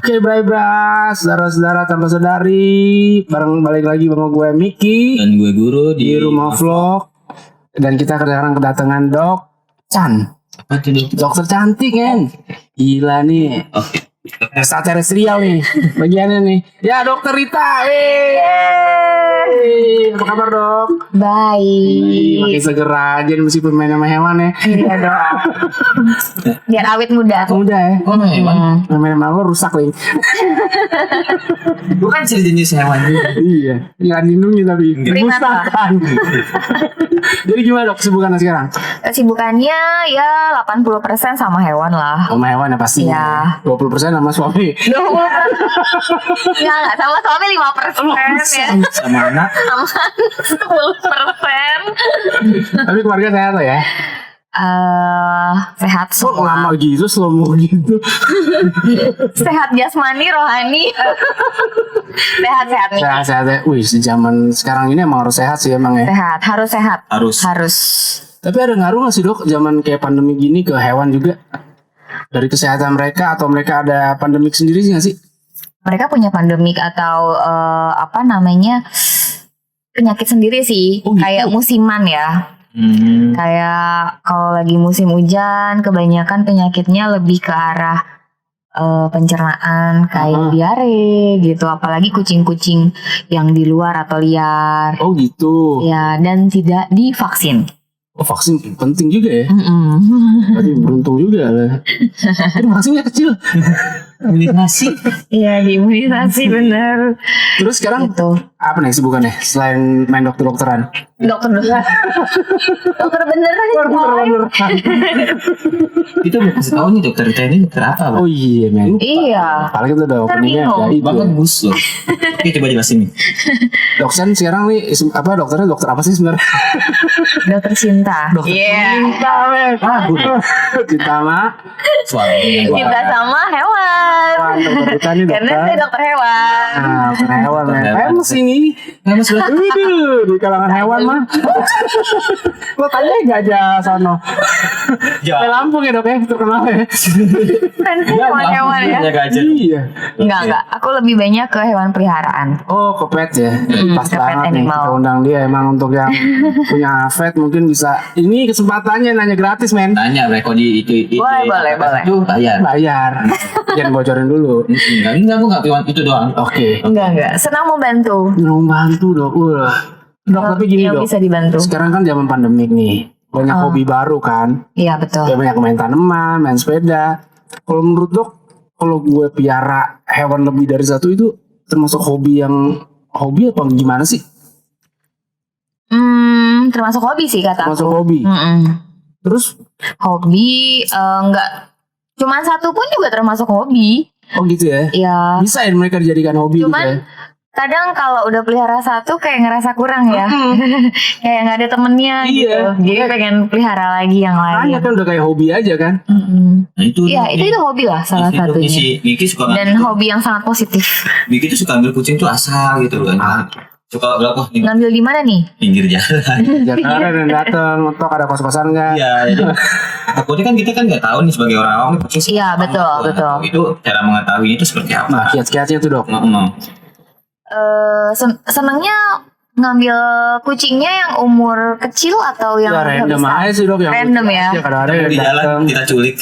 Oke, Bray-Bras, saudara-saudara tanpa saudari, bareng balik lagi sama gue Miki dan gue Guru di Rumah Vlog. Dan kita sekarang kedatangan Dok Chan. Apa tuh Dok? Dokter cantik kan? Gila nih. Oke. Extraterrestrial nih bagiannya nih. Ya, Dokter Rita. Apa kabar, Dok? Baik. Makin seger aja meskipun main sama hewan ya. Iya dong. Biar awet muda. Muda ya. Oh, hewan. Main sama lo rusak nih. Gue kan sejenis hewan juga. Iya, nggak dilindungi tapi Primata. dimusnahkan. Jadi gimana, Dok, kesibukannya sekarang? Kesibukannya ya 80% sama hewan lah. Sama hewan ya pasti. Iya. 20% sama suami. 20%. Enggak, sama suami 5% ya. Sama anak. Sama 10%. Tapi keluarga sehat lo ya? Sehat Kok semua. lama gitu, slow mo gitu? Sehat jasmani, rohani. Sehat-sehat nih. Sehat-sehat ya. Wih, zaman sekarang ini emang harus sehat sih emang ya. Sehat, harus sehat. Harus. Tapi ada ngaruh gak sih, Dok, zaman kayak pandemi gini ke hewan juga? Dari kesehatan mereka atau mereka ada pandemik sendiri sih gak sih? Mereka punya pandemik atau penyakit sendiri sih. Oh, gitu? Kayak musiman ya. Kayak kalau lagi musim hujan, kebanyakan penyakitnya lebih ke arah pencernaan, kayak diare gitu. Apalagi kucing-kucing yang di luar atau liar. Oh gitu. Ya, dan tidak divaksin. Oh, vaksin penting juga ya. Mm-mm. Tapi beruntung juga lah. Tapi vaksinnya kecil. Imunisasi. Iya, diimunisasi bener. Terus sekarang Gitu. apa nih kesibukannya selain main dokter-dokteran? Dokter beneran. Dokter beneran. Dokter-dokteran. Kita udah kasih tahu nih dokter Rita ini dokter apa, Bang? Oh iya, men. Iya. Apalagi itu udah openingnya bingung. ada itu. Bagus loh. Oke, coba jelasin nih. Doksen sekarang nih dokternya dokter apa sih sebenarnya? Dokter cinta. Dokter Iya. cinta, men. Cinta sama Suami. Cinta sama hewan. dokter kita nih Karena dokter. saya dokter hewan. Nah, dokter hewan, men. Dokter hewan. Famous ini. Famous banget. Waduh, di kalangan hewan mah. Lo tanya gajah sono. Ya. Lampung ya, Dok ya, terkenal ya. Kan hewan-hewan ya. Jaga aja. Iya. Enggak. Aku lebih banyak ke hewan peliharaan. Oh, ke pet ya. Pas ke pet banget nih animal. kita undang dia emang untuk yang punya pet mungkin bisa. Ini kesempatannya nanya gratis, men. Tanya Reko di itu. Boleh. Itu bayar. Bayar. Jangan bocorin dulu. Enggak, aku enggak piwan itu doang. Oke. Enggak. Senang membantu. Mau bantu, Dok. Dok, tapi gini, Yang Dok. bisa dibantu. Sekarang kan zaman pandemik nih. Banyak hobi baru kan. Iya, betul. Ya, banyak main tanaman, main sepeda. Kalau menurut Dok, kalau gue piara hewan lebih dari satu itu termasuk hobi apa gimana sih? Termasuk hobi sih kata Termasuk aku. hobi. Terus, Hobi enggak. Cuman satu pun juga termasuk hobi. oh gitu ya? Iya. Bisa ya mereka dijadikan hobi gitu ya? Cuman kadang kalau udah pelihara satu kayak ngerasa kurang ya. Kayak nggak ada temennya Iya. gitu. Jadi pengen pelihara lagi yang lain. Makanya kan udah kayak hobi aja kan? Nah, itu. Iya, itu hobi lah salah Itu satunya. si Miki suka Dan hobi yang sangat positif. Miki tuh suka ambil kucing tuh asal gitu loh. Suka berapa nih Ngambil di mana nih? pinggir jalan. Jakarta dan dateng, tok ada kos-kosan nggak? Iya, jadi takutnya kan kita kan nggak tahu nih sebagai orang awam kucing seperti Iya, apa. betul, Nah, betul. Itu cara mengetahuinya itu seperti Nah, apa? kiat-kiatnya tuh, Dok. Senangnya ngambil kucingnya yang umur kecil atau yang Ya udah random besar? aja sih, Dok, yang Random ya. Kadang-kadang yang Di jalan dateng. kita culik.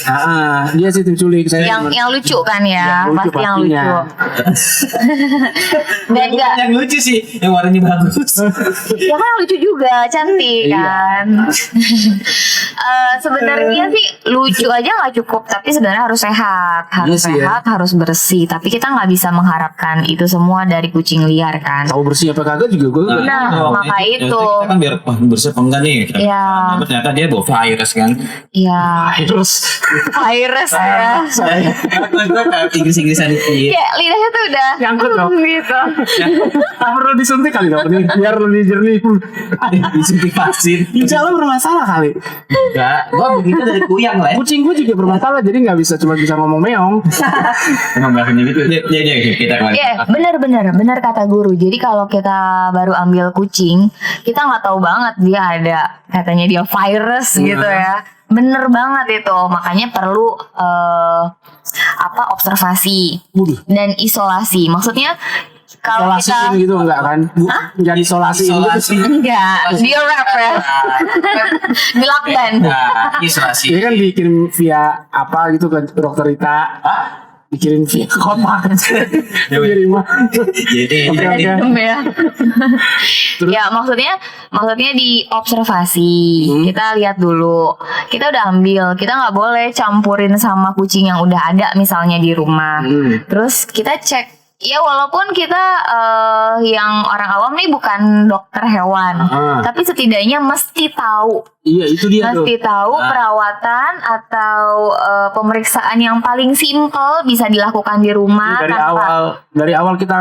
Dia sih tuh culik saya. Yang lucu kan ya, Yang lucu pasti yang pastinya. lucu. Dan enggak, Yang lucu sih, yang warnanya bagus. ya kan lucu juga, cantik Iya. kan. Sebenarnya sih lucu aja nggak cukup, tapi sebenarnya harus sehat, harus Iya sih, ya. sehat, harus bersih. Tapi kita nggak bisa mengharapkan itu semua dari kucing liar kan. Tahu bersih apa kagak juga gue. Nah, maka itu. Kita kan biar bersih apa enggak nih. Kita, Iya. Tapi ternyata dia bawa virus kan. Iya, Terus virus ya. Gue kayak Inggris-Inggrisan itu. Kayak lidahnya tuh udah Nyangkut, Dok. gitu. tak perlu disuntik kali, Dok, nih biar lebih jernih. Disuntik vaksin. Insya Allah bermasalah kali. Enggak, gue begitu dari kuyang lah ya. Kucing gue juga bermasalah, jadi nggak bisa cuma bisa ngomong meong. Emang bahasanya gitu. Ya, kita kemarin. Iya, benar kata guru. Jadi kalau kita baru ambil kucing, kita nggak tahu banget dia ada katanya dia virus gitu ya. Bener banget itu, makanya perlu observasi Waduh. dan isolasi. Maksudnya kalau kita Isolasiin gitu enggak kan? Jangan isolasi. enggak di wrap ya, di lockdown. Nah, isolasi. Dia kan dikirim via apa gitu kan dokter Rita. Dikirim via kotak. Dikirim. Jadi Oke. Ya. Ya maksudnya di observasi. Kita lihat dulu. Kita udah ambil. Kita nggak boleh campurin sama kucing yang udah ada misalnya di rumah. Terus kita cek. Ya walaupun kita yang orang awam nih bukan dokter hewan, tapi setidaknya mesti tahu. Iya itu dia tuh. Mesti tahu perawatan atau pemeriksaan yang paling simpel bisa dilakukan di rumah. Dari awal kita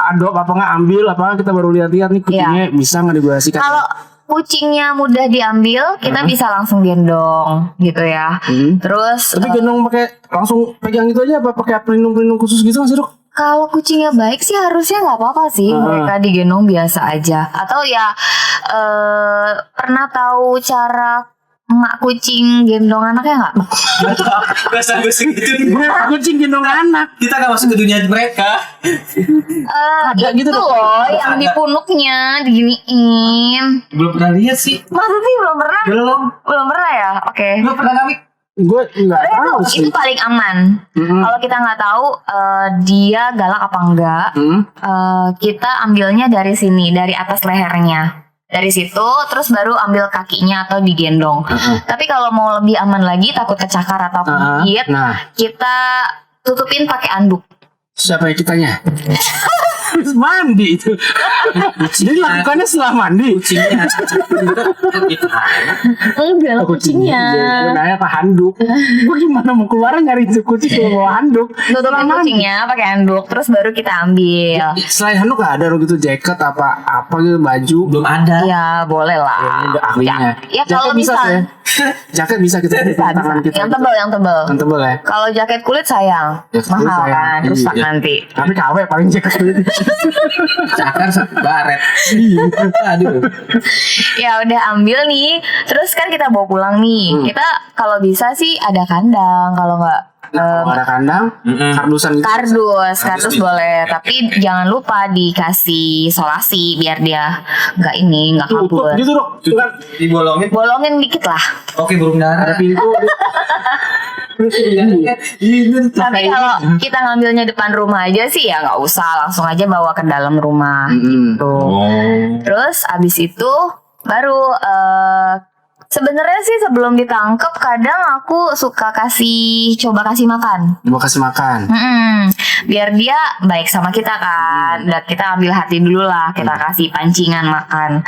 adop apa nggak ambil apa nggak, kita baru lihat-lihat nih kucingnya bisa nggak dibersihkan. Kalau kucingnya mudah diambil, kita bisa langsung gendong gitu ya. Terus Tapi gendong pakai langsung pegang gitu aja apa pakai pelindung khusus gitu nggak sih dok? kalau kucingnya baik sih harusnya nggak apa-apa sih, mereka digendong biasa aja. Atau ya pernah tahu cara emak kucing gendong anaknya nggak? Bahasa gitu. Kucing gendong anak. Kita nggak masuk ke dunia mereka. Ada gitu Itu dok. loh yang di punuknya diginiin. Belum pernah lihat sih. Masa sih belum pernah? Belum pernah ya? Oke. Belum pernah kami. Gue nggak tahu sih. Itu paling aman. Kalau kita nggak tahu dia galak apa enggak, kita ambilnya dari sini, dari atas lehernya. Dari situ terus baru ambil kakinya atau digendong. Tapi kalau mau lebih aman lagi, takut kecakar atau kegigit, kita tutupin pakai anduk. Siapa yang kitanya? Terus mandi itu. Jadi lakukannya setelah mandi. Kucingnya Enggak lah kucingnya. Gue nanya apa handuk. Gue gimana mau keluar nyari itu kucing kalau bawa handuk. Tutupin kucingnya pakai anduk, terus baru kita ambil. Selain handuk gak ada gitu jaket apa gitu baju. belum ada. Ya boleh lah. Udah ahlinya. Ya kalau Jaket bisa bisa. ya. Jaket bisa kita di tangan kita. Yang tebal, yang tebal. Yang tebal ya. Kalau jaket kulit sayang, Jaket kulit mahal sayang. kan, rusak Iya. nanti. Tapi KW paling jaket kulit. Cakar satu baret. Aduh. Ya udah ambil nih, terus kan kita bawa pulang nih. Kita kalau bisa sih ada kandang, kalau nggak Kalau ada kandang, kardusan gitu. kardus boleh, tapi jangan lupa dikasih isolasi biar dia nggak Tutup kabur. gitu dok. Bukan Dibolongin. Bolongin dikit lah. Oke, burung ada dara. pintu. Tapi kalau kita ngambilnya depan rumah aja sih ya nggak usah, langsung aja bawa ke dalam rumah. Gitu. Terus abis itu baru sebenarnya sih sebelum ditangkap kadang aku suka coba kasih makan. Mau kasih makan. Biar dia baik sama kita kan. Dan kita ambil hati dulu lah, kita kasih pancingan makan.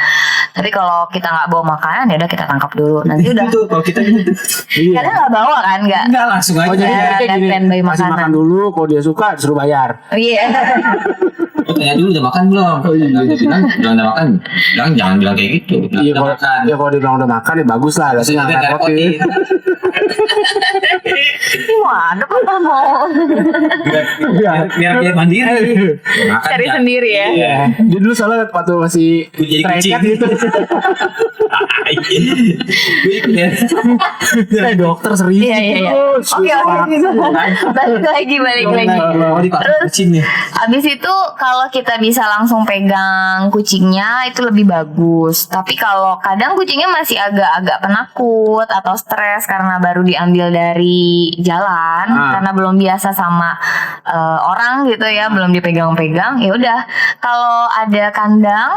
Tapi kalau kita nggak bawa makanan ya udah kita tangkap dulu. Nanti udah. Itu kalau kita gitu. Iya. Kadang nggak bawa kan, nggak? Enggak langsung aja. Oh jadi Ya, kayak gini, standby kasih makanan. makan dulu, kalau dia suka disuruh bayar. Iya. Oh, tanya dulu udah makan belum? Bilang udah makan. Jangan bilang kayak gitu. Iya Udah kalau makan. ya kalau dia bilang udah makan ya bagus lah, berarti nggak Nggak ngerepotin. Wah, ada apa mau? Biar dia mandiri. Makan Cari ya. sendiri ya. Iya. Dia dulu soalnya waktu masih Jadi terikat kucing. gitu. Gue ikut ya. Dokter serius. Iya. Oke. Balik lagi. Oh, dipaksa kucing nih. Abis itu kalau kita bisa langsung pegang kucingnya itu lebih bagus. Tapi kalau kadang kucingnya masih agak-agak penakut atau stres karena baru diambil dari jalan, karena belum biasa sama orang gitu ya, belum dipegang-pegang. Ya udah, kalau ada kandang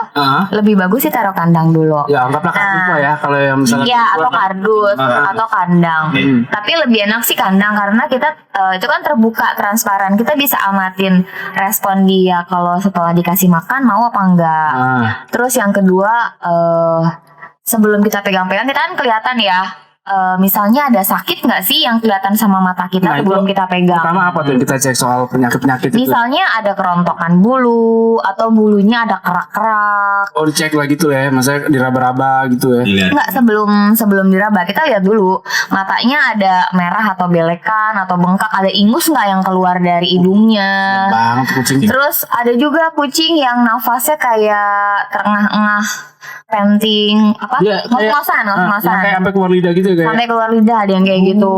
lebih bagus sih taruh kandang dulu. Ya anggaplah kardus lah ya kalau yang misalnya. Iya, atau kardus atau kandang. Tapi lebih enak sih kandang karena kita itu kan terbuka, transparan. Kita bisa amatin respon dia kalau setelah dikasih makan mau apa enggak. Terus yang kedua, sebelum kita pegang-pegang kita kan kelihatan ya. Misalnya ada sakit nggak sih yang kelihatan sama mata kita sebelum kita pegang? Pertama apa tuh yang kita cek soal penyakit-penyakit itu? Misalnya ada kerontokan bulu atau bulunya ada kerak-kerak. Oh dicek lah gitu ya, maksudnya diraba-raba gitu ya. Enggak, sebelum diraba kita lihat dulu matanya ada merah atau belekan atau bengkak, ada ingus nggak yang keluar dari hidungnya. Banget kucing. Terus ada juga kucing yang nafasnya kayak terengah-engah panting apa? Iya, kayak- Ngos-ngosan. yang kayak sampai keluar lidah gitu ya kayak. Sampai keluar lidah ada yang kayak gitu.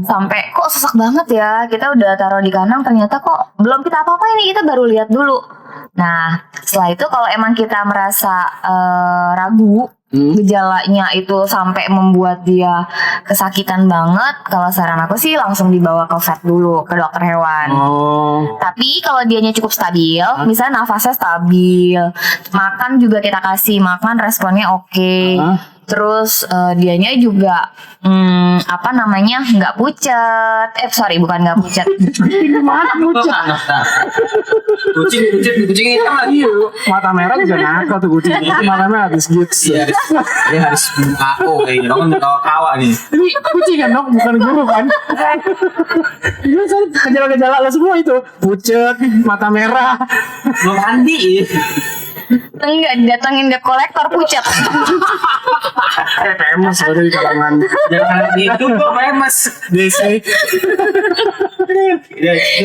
Sampai kok sesak banget ya. Kita udah taruh di kandang ternyata kok belum kita apa-apa ini, kita baru lihat dulu. Nah, setelah itu kalau emang kita merasa ragu gejalanya itu sampai membuat dia kesakitan banget, kalau saran aku sih langsung dibawa ke vet dulu, ke dokter hewan. Oh. Tapi kalau dianya cukup stabil, misalnya nafasnya stabil, makan juga kita kasih makan, responnya oke. Terus dianya juga apa namanya nggak pucat. Bukan nggak pucat. Gimana kucing? Kucing itu kan lagi. Iya, mata merah juga nakal tuh kucing. Mata merah habis gips. Iya, dia harus KO kayaknya. Kamu kawa nih. Ini kucing kan dok, bukan guru kan? Iya, gejala-gejala lo semua itu. Pucet, mata merah. Belum mandi. Enggak, datangin debt collector pucat. PMS loh dari kalangan. Jangan itu kok famous. DC.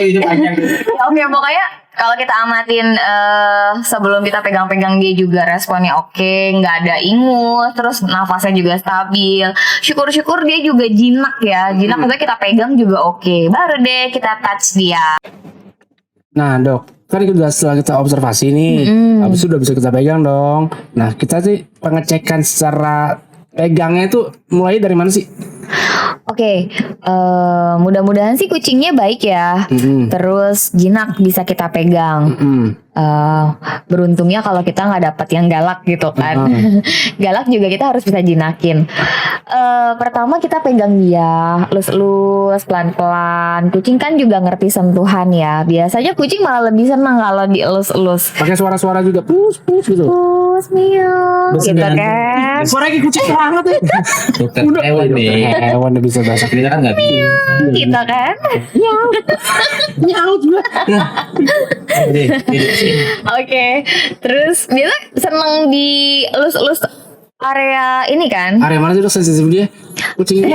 Itu panjang. Oke, pokoknya kalau kita amatin sebelum kita pegang-pegang dia juga responnya oke, nggak ada ingus, terus nafasnya juga stabil. Syukur-syukur dia juga jinak ya. Jinak maksudnya kita pegang juga oke. Baru deh kita touch dia. Nah dok, kan setelah kita observasi nih, habis itu udah bisa kita pegang dong. Nah kita sih pengecekan secara pegangnya itu mulai dari mana sih? Oke, mudah-mudahan sih kucingnya baik ya. Terus jinak bisa kita pegang. Beruntungnya kalau kita nggak dapat yang galak gitu kan. Galak juga kita harus bisa jinakin. Pertama kita pegang dia, elus-elus pelan-pelan. Kucing kan juga ngerti sentuhan ya. Biasanya kucing malah lebih senang kalau dielus-elus. Pakai suara-suara juga, pus gitu. Pus miau, gitu kan. Suara kayak kucing banget ya. Dokter hewan nih. Hewan udah bisa bahasa. Kita kan nggak bisa. Gitu kan. Nyaut juga. Oke, terus dia tuh seneng dielus-elus area ini kan. Area mana sih dok sensitif dia? Kucing ini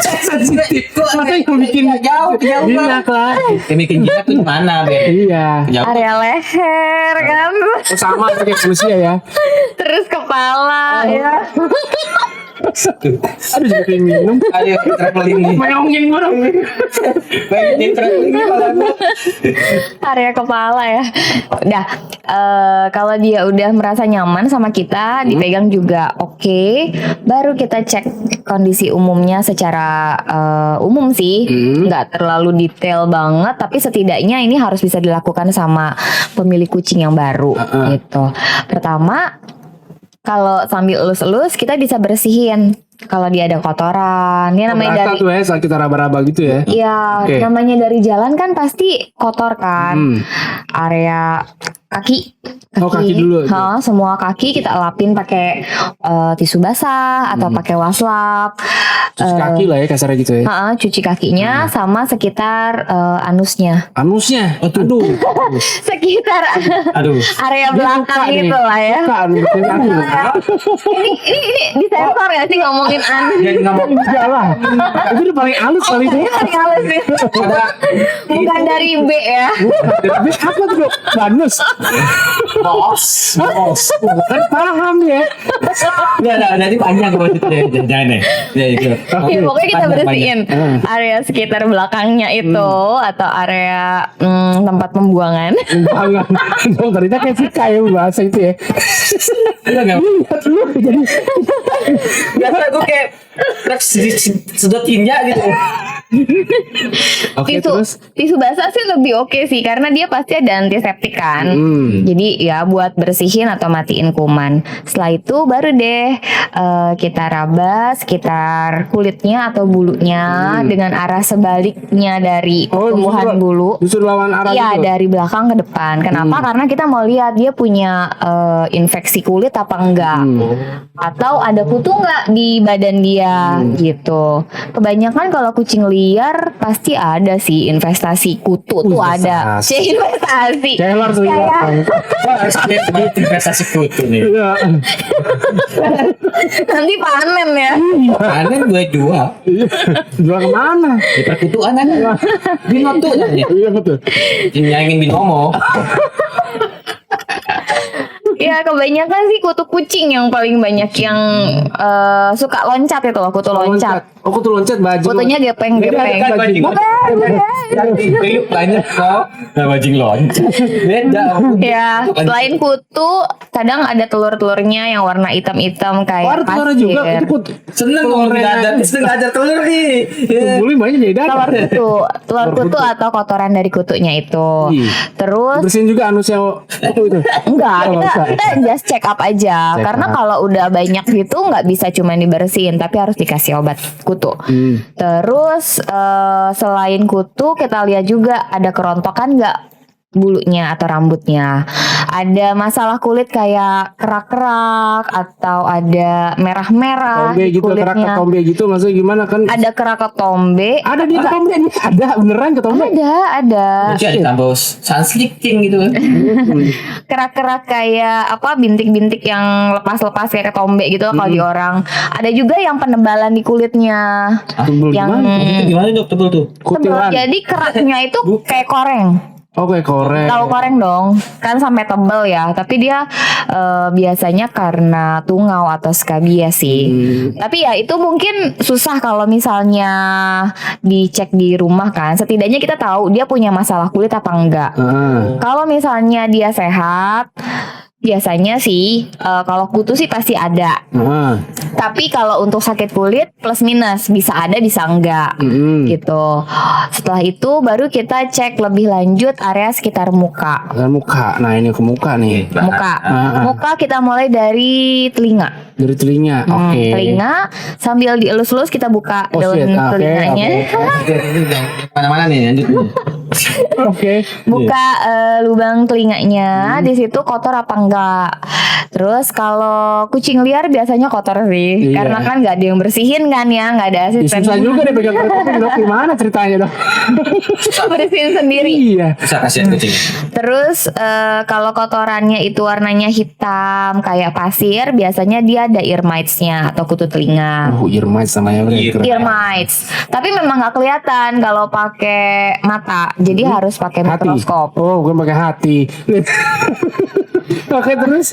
sensitif. Masa yang bikin jauh iya kan? Yang bikin jinak tuh mana, Ber? Iya. Area leher kan. Oh, sama kayak manusia ya. Terus kepala ya. Aduh juga pengen minum. Ayo traveling nih. Mayongin gue dong. Pengen traveling nih kalau Area kepala ya. Udah kalau dia udah merasa nyaman sama kita, dipegang juga oke, baru kita cek kondisi umumnya secara umum sih. Nggak terlalu detail banget, tapi setidaknya ini harus bisa dilakukan sama pemilik kucing yang baru gitu. Pertama, kalau sambil elus-elus kita bisa bersihin kalau dia ada kotoran. Dia namanya dari tuh ya saat kita raba-raba gitu ya. Iya, Oke. namanya dari jalan kan pasti kotor kan. Area kaki. Oh, kaki dulu. Semua kaki kita lapin pakai tisu basah atau pakai waslap. Cuci kaki lah ya kasarnya gitu ya. Cuci kakinya sama sekitar anusnya. Anusnya. Aduh. Sekitar aduh. area belakang Buka nih. gitu lah ya. Bukan bikin kaki. Ini disensor ya sih ngomongin anus. Jadi ngomong Enggak lah. Itu udah paling halus kali itu. Paling halus sih. Bukan dari B ya. Tapi apa tuh dok? Banus. bos. Kan paham ya. Enggak, nanti panjang maksudnya. Jangan deh. Ya itu. Ya, pokoknya kita Panjang, bersihin area sekitar belakangnya itu atau area tempat pembuangan. Banget. Dong tadi kayak Vika ya bahasa itu ya. Enggak. Lihat lu jadi Biasa gue kayak sedot tinja gitu. oke terus. Tisu basah sih lebih oke sih karena dia pasti ada antiseptik kan. Jadi ya buat bersihin atau matiin kuman. Setelah itu baru deh kita raba sekitar kulitnya atau bulunya dengan arah sebaliknya dari tumbuhan bulu. Justru lawan arah Iya, gitu. dari belakang ke depan. Kenapa? Karena kita mau lihat dia punya infeksi kulit apa enggak, atau ada kutu enggak di badan dia gitu. Kebanyakan kalau kucing liar pasti ada sih investasi kutu tuh ada. Investasi. Taylor tuh Investasi kutu nih. Iya. Nanti panen ya. Panen gue jual. Jual kemana? Di perkutuan kan. Binoto namanya. Iya betul. Nyayangin binomo. Ya kebanyakan sih kutu kucing yang paling banyak yang suka loncat itu loh, kutu loncat. Oh, kutu loncat bajing. Kutunya gepeng-gepeng. Beda, bajing. Bukan. Bajing banyak kok. Nah, bajing loncat. Beda. Ya, selain kutu, kadang ada telur-telurnya yang warna hitam-hitam kayak telurnya juga itu pasir. kutu. Seneng dong belajar telur nih. Boleh banyak jadi Telur kutu, telur kutu atau kotoran dari kutunya itu. Iya. Terus Bersihin juga anusnya kutu itu. enggak, Oh, kita, usah. kita just check up aja. Check Karena up. kalau udah banyak gitu nggak bisa cuma dibersihin, tapi harus dikasih obat kutu. Terus selain kutu kita lihat juga ada kerontokan nggak bulunya atau rambutnya. Ada masalah kulit kayak kerak-kerak atau ada merah-merah Tombe di gitu, kerak kulitnya. ketombe gitu maksudnya gimana kan? Ada kerak ketombe. Ada di ketombe nih, ada beneran ketombe. Ada. Berarti ada tambah sunslicking gitu kan. Kerak-kerak kayak apa bintik-bintik yang lepas-lepas kayak ketombe gitu kalau di orang. Ada juga yang penebalan di kulitnya. Tebel Yang gimana? Itu gimana dok tebel tuh? Kutilan. jadi keraknya itu kayak koreng. Oke, korek. Tahu koreng dong, kan sampai tebel ya. Tapi dia biasanya karena tungau atau skabies sih. Tapi ya itu mungkin susah kalau misalnya dicek di rumah kan. Setidaknya kita tahu dia punya masalah kulit apa enggak. Kalau misalnya dia sehat, biasanya sih kalau kutu sih pasti ada. Tapi kalau untuk sakit kulit plus minus bisa ada bisa enggak gitu. Setelah itu baru kita cek lebih lanjut area sekitar muka. Muka. Nah, ini ke muka nih. Muka kita mulai dari telinga. Dari telinga. Oke. Telinga sambil dielus-elus kita buka Oh, daun shit. Oke, telinganya. Mana-mana nih lanjut. Oke. Buka lubang telinganya, di situ kotor apa enggak. Terus kalau kucing liar biasanya kotor sih, Iya. karena kan nggak ada yang bersihin kan ya, nggak ada Ya, asisten. susah juga deh pegang korek kuping dok. Gimana ceritanya dok? Bersihin sendiri. Iya. Bisa kasihan kucing. Terus kalau kotorannya itu warnanya hitam kayak pasir, biasanya dia ada ear mites-nya atau kutu telinga. Ear mites sama ya. Ear mites. Tapi memang nggak kelihatan kalau pakai mata. Jadi harus pakai Hati. mikroskop. Oh, gue pakai hati. Oke, terus.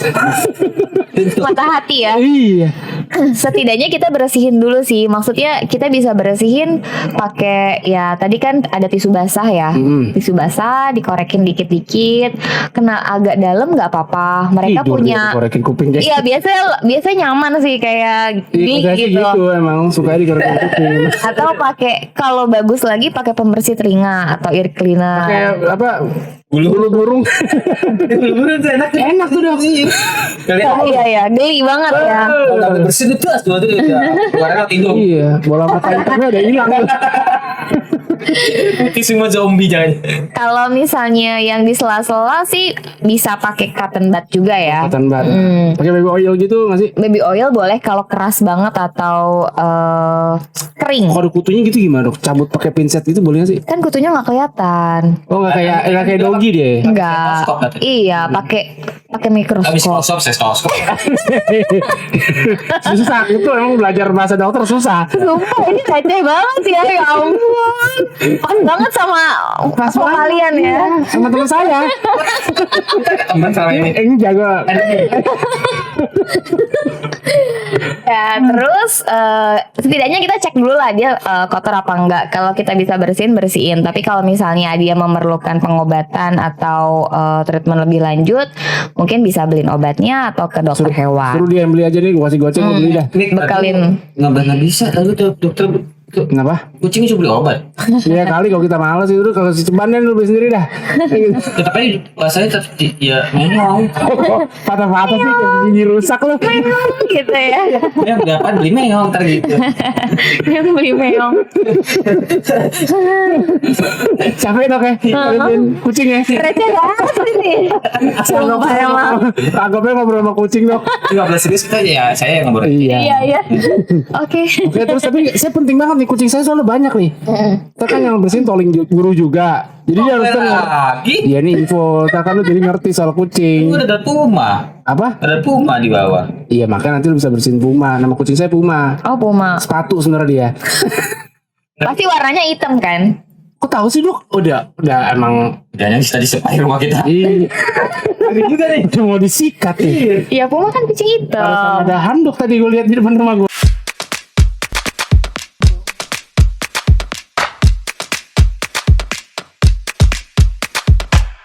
Mata hati ya. Iya. Setidaknya kita bersihin dulu sih. Maksudnya kita bisa bersihin pakai ya tadi kan ada tisu basah ya. Tisu basah dikorekin dikit-dikit. Kena agak dalam nggak apa-apa. Mereka Tidur punya dia dikorekin kuping deh. iya biasa nyaman sih kayak geli Iya, gitu. gitu emang suka dikorekin kuping. Atau pakai kalau bagus lagi pakai pembersih telinga atau ear cleaner. Kayak apa? Bulu burung. Bulu tuh enak. Enak tuh dok. Iya geli banget ya. Kalau bersih itu jelas tuh ya. Keluarnya tidur. Iya, bola mata hitamnya udah hilang. Putih semua zombie jangan. Kalau misalnya yang di sela-sela sih bisa pakai cotton bud juga ya. Kelihatan banget. Pakai baby oil gitu nggak sih? Baby oil boleh kalau keras banget atau kering. Kalau ada kutunya gitu gimana dok? Cabut pakai pinset gitu boleh nggak sih? Kan kutunya nggak kelihatan. Oh nggak kayak dogi dia. Enggak. Stetoskop katanya. Iya, pakai Habis mikroskop. stetoskop, stetoskop. Susah itu emang belajar bahasa dokter susah. Sumpah ini receh banget ya, ya ampun. Pas banget sama kalian ya. Sama teman saya. Teman sama ini. Ini jago. Ya, terus setidaknya kita cek dulu lah dia kotor apa enggak. Kalau kita bisa bersihin. Tapi kalau misalnya dia memerlukan pengobatan atau treatment lebih lanjut, mungkin bisa beliin obatnya atau ke dokter hewan. Suruh dia yang beli aja nih, gua kasih goceng gua beli dah. Bekalin. Nggak bisa. Lalu dokter Kenapa? kucingnya cuma beli obat. Iya kali kalau kita males itu kalau si ceban kan lu beli sendiri dah. Tetapi rasanya tetap ya memang. Patah-patah sih kayak gigi rusak lu. Gitu ya. Ya berapa beli meong ntar gitu. Yang beli meong. Capek dok ya. Ngeliatin kucing ya. Receh banget ini. Sumpah emang. Anggapnya ngobrol sama kucing dok. 15 serius kita ya saya yang ngobrol. Iya. Oke. Oke terus tapi saya penting banget nih kucing saya soalnya banyak nih. Kita kan yang bersihin tolong guru juga. Jadi dia harus dengar. Lagi. Iya nih info. Kita kan lu jadi ngerti soal kucing. Itu ada puma. Apa? Ada puma di bawah. Iya makanya nanti lu bisa bersihin Puma. Nama kucing saya Puma. Oh, Puma. Sepatu sebenarnya dia. Pasti warnanya hitam kan? Kok tahu sih dok? Udah emang. Dan yang tadi sepai rumah kita. Iya. Tadi juga nih. Udah mau disikat nih. Iya, Puma kan kucing hitam. Harus ada handuk tadi gue lihat di depan rumah gue.